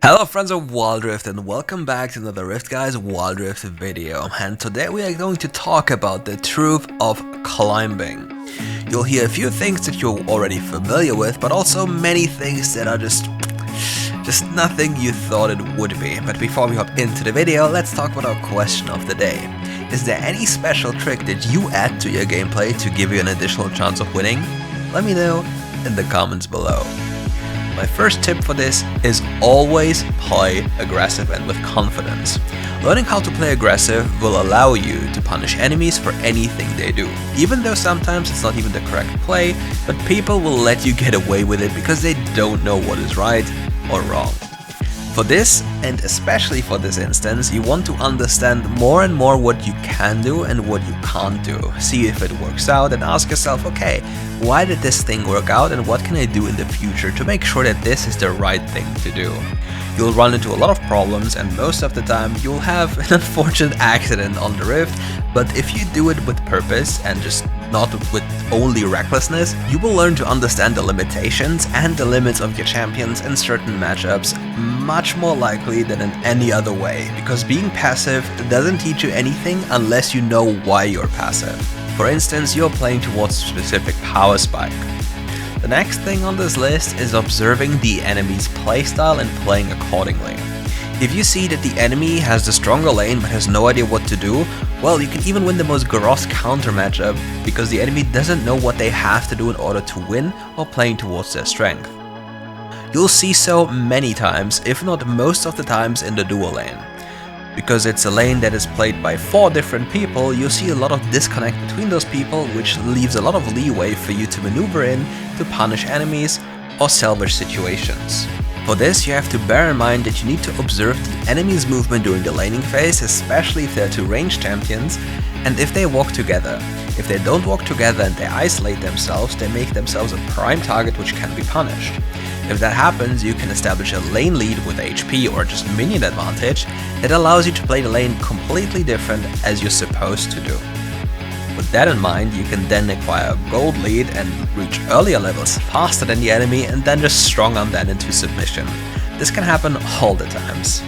Hello friends of WildRift and welcome back to another RiftGuides WildRift video, and today we are going to talk about the truth of climbing. You'll hear a few things that you're already familiar with, but also many things that are just nothing you thought it would be. But before we hop into the video, let's talk about our question of the day. Is there any special trick that you add to your gameplay to give you an additional chance of winning? Let me know in the comments below. My first tip for this is always play aggressive and with confidence. Learning how to play aggressive will allow you to punish enemies for anything they do. Even though sometimes it's not even the correct play, but people will let you get away with it because they don't know what is right or wrong. For this, and especially for this instance, you want to understand more and more what you can do and what you can't do. See if it works out and ask yourself, okay, why did this thing work out and what can I do in the future to make sure that this is the right thing to do? You'll run into a lot of problems and most of the time you'll have an unfortunate accident on the Rift, but if you do it with purpose and just not with only recklessness, you will learn to understand the limitations and the limits of your champions in certain matchups much more likely than in any other way, because being passive doesn't teach you anything unless you know why you're passive. For instance, you're playing towards a specific power spike. The next thing on this list is observing the enemy's playstyle and playing accordingly. If you see that the enemy has the stronger lane but has no idea what to do, well, you can even win the most gross counter matchup because the enemy doesn't know what they have to do in order to win while playing towards their strength. You'll see so many times, if not most of the times, in the dual lane. Because it's a lane that is played by 4 different people, you'll see a lot of disconnect between those people, which leaves a lot of leeway for you to maneuver in to punish enemies or salvage situations. For this, you have to bear in mind that you need to observe the enemy's movement during the laning phase, especially if they're 2 ranged champions, and if they walk together. If they don't walk together and they isolate themselves, they make themselves a prime target which can be punished. If that happens, you can establish a lane lead with HP or just minion advantage that allows you to play the lane completely different as you're supposed to do. With that in mind, you can then acquire a gold lead and reach earlier levels faster than the enemy and then just strong arm that into submission. This can happen all the times.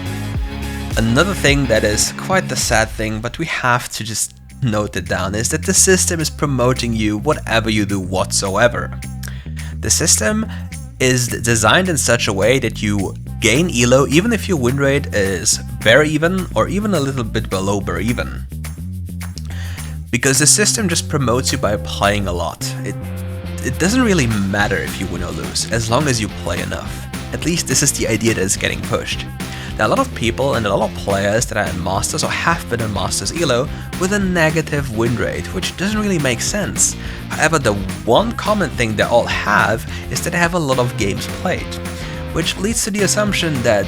Another thing that is quite the sad thing, but we have to just note it down, is that the system is promoting you whatever you do whatsoever. The system is designed in such a way that you gain elo even if your win rate is very even or even a little bit below bare even. Because the system just promotes you by playing a lot. It doesn't really matter if you win or lose, as long as you play enough. At least this is the idea that is getting pushed. There are a lot of people and a lot of players that are in Masters or have been in Masters Elo with a negative win rate, which doesn't really make sense. However, the one common thing they all have is that they have a lot of games played, which leads to the assumption that,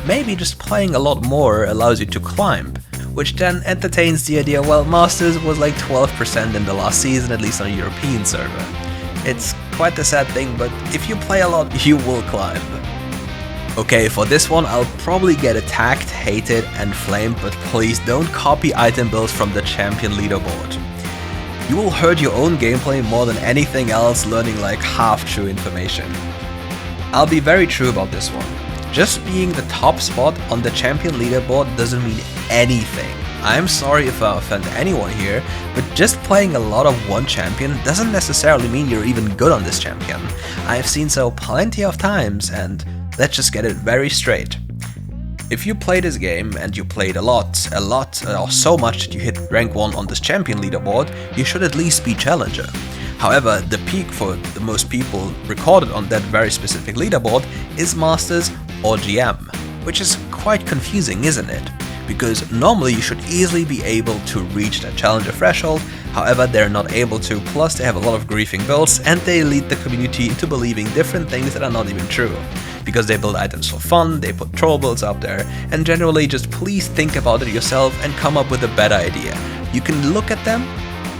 maybe just playing a lot more allows you to climb, which then entertains the idea, well, Masters was like 12% in the last season, at least on a European server. It's quite a sad thing, but if you play a lot, you will climb. Okay, for this one I'll probably get attacked, hated and flamed, but please don't copy item builds from the champion leaderboard. You will hurt your own gameplay more than anything else learning like half-true information. I'll be very true about this one. Just being the top spot on the champion leaderboard doesn't mean anything. I'm sorry if I offend anyone here, but just playing a lot of one champion doesn't necessarily mean you're even good on this champion. I've seen so plenty of times, and let's just get it very straight. If you play this game and you played a lot, or so much that you hit rank 1 on this champion leaderboard, you should at least be challenger. However, the peak for the most people recorded on that very specific leaderboard is Masters or GM, which is quite confusing, isn't it? Because normally you should easily be able to reach that challenger threshold, however they're not able to, plus they have a lot of griefing builds and they lead the community into believing different things that are not even true. Because they build items for fun, they put troll builds up there, and generally just please think about it yourself and come up with a better idea. You can look at them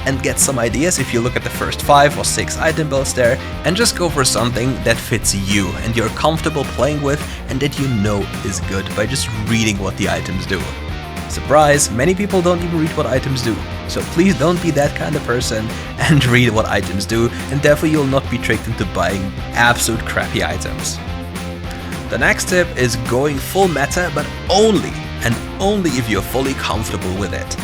and get some ideas if you look at the first 5 or 6 item builds there, and just go for something that fits you and you're comfortable playing with and that you know is good by just reading what the items do. Surprise, many people don't even read what items do, so please don't be that kind of person and read what items do, and therefore you'll not be tricked into buying absolute crappy items. The next tip is going full meta, but only and only if you're fully comfortable with it.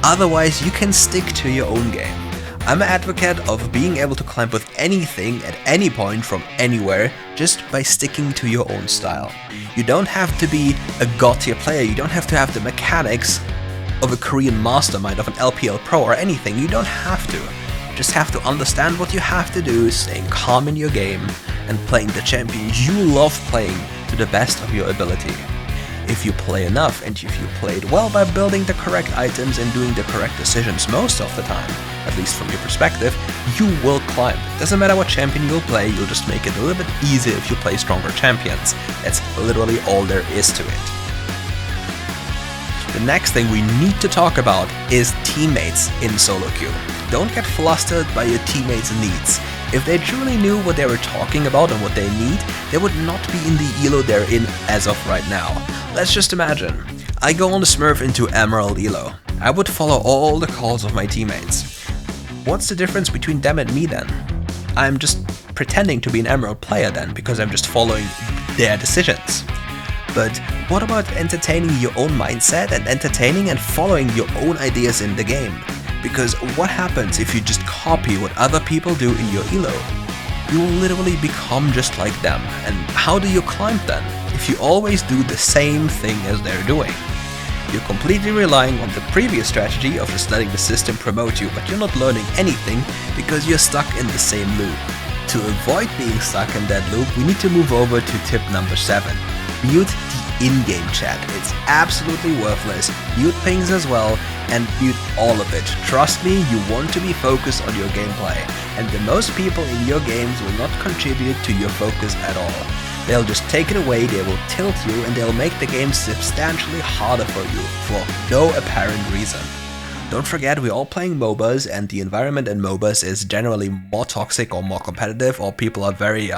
Otherwise, you can stick to your own game. I'm an advocate of being able to climb with anything at any point from anywhere just by sticking to your own style. You don't have to be a god tier player, you don't have to have the mechanics of a Korean mastermind, of an LPL pro or anything. You don't have to. You just have to understand what you have to do, staying calm in your game and playing the champion you love playing to the best of your ability. If you play enough and if you played well by building the correct items and doing the correct decisions most of the time, at least from your perspective, you will climb. Doesn't matter what champion you'll play, you'll just make it a little bit easier if you play stronger champions. That's literally all there is to it. The next thing we need to talk about is teammates in solo queue. Don't get flustered by your teammates' needs. If they truly knew what they were talking about and what they need, they would not be in the elo they're in as of right now. Let's just imagine. I go on the Smurf into Emerald elo. I would follow all the calls of my teammates. What's the difference between them and me then? I'm just pretending to be an Emerald player then, because I'm just following their decisions. But what about entertaining your own mindset and entertaining and following your own ideas in the game? Because what happens if you just copy what other people do in your elo? You will literally become just like them. And how do you climb then, if you always do the same thing as they're doing? You're completely relying on the previous strategy of just letting the system promote you, but you're not learning anything because you're stuck in the same loop. To avoid being stuck in that loop, we need to move over to tip number 7. Mute the in-game chat. It's absolutely worthless. Mute pings as well, and mute all of it. Trust me, you want to be focused on your gameplay, and the most people in your games will not contribute to your focus at all. They'll just take it away, they will tilt you, and they'll make the game substantially harder for you, for no apparent reason. Don't forget, we're all playing MOBAs, and the environment in MOBAs is generally more toxic or more competitive, or people are very,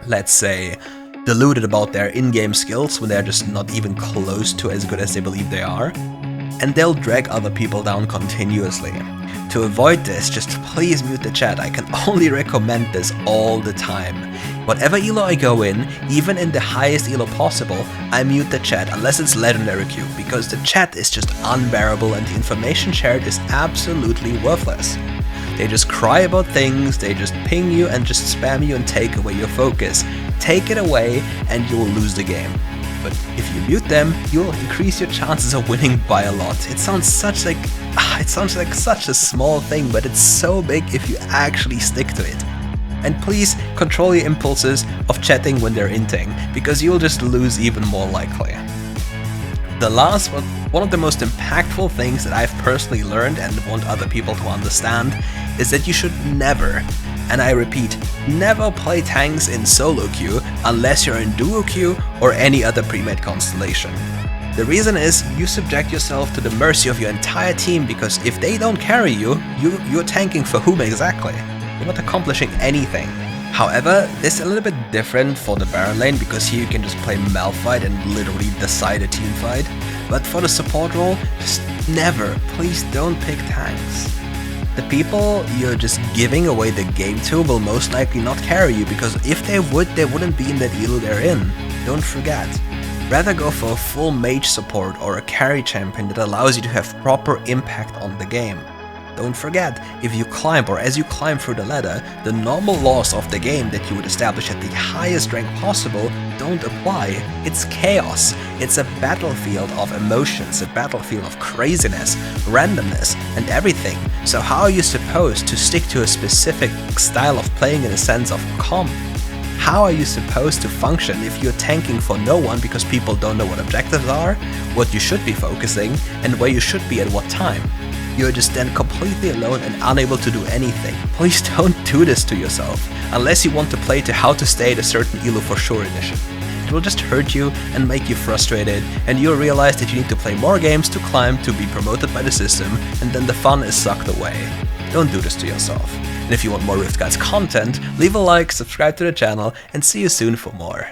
let's say, deluded about their in-game skills when they're just not even close to as good as they believe they are. And they'll drag other people down continuously. To avoid this, just please mute the chat. I can only recommend this all the time. Whatever elo I go in, even in the highest elo possible, I mute the chat unless it's legendary queue, because the chat is just unbearable and the information shared is absolutely worthless. They just cry about things, they just ping you and just spam you and take away your focus. Take it away and you'll lose the game. But if you mute them, you'll increase your chances of winning by a lot. It sounds like such a small thing, but it's so big if you actually stick to it. And please control your impulses of chatting when they're inting, because you'll just lose even more likely. The last one, one of the most impactful things that I've personally learned and want other people to understand, is that you should never, and I repeat, never play tanks in solo queue unless you're in duo queue or any other pre-made constellation. The reason is you subject yourself to the mercy of your entire team, because if they don't carry you, you're tanking for whom exactly? You're not accomplishing anything. However, this is a little bit different for the Baron lane, because here you can just play Malphite and literally decide a team fight. But for the support role, just never, please don't pick tanks. The people you're just giving away the game to will most likely not carry you, because if they would, they wouldn't be in that elo they're in. Don't forget. Rather go for a full mage support or a carry champion that allows you to have proper impact on the game. Don't forget, if you climb or as you climb through the ladder, the normal laws of the game that you would establish at the highest rank possible don't apply. It's chaos. It's a battlefield of emotions, a battlefield of craziness, randomness, and everything. So how are you supposed to stick to a specific style of playing in a sense of comp? How are you supposed to function if you're tanking for no one because people don't know what objectives are, what you should be focusing, and where you should be at what time? You're just then completely alone and unable to do anything. Please don't do this to yourself, unless you want to play to how to stay at a certain elo for sure edition. It will just hurt you and make you frustrated, and you'll realize that you need to play more games to climb to be promoted by the system, and then the fun is sucked away. Don't do this to yourself. And if you want more RiftGuides content, leave a like, subscribe to the channel, and see you soon for more.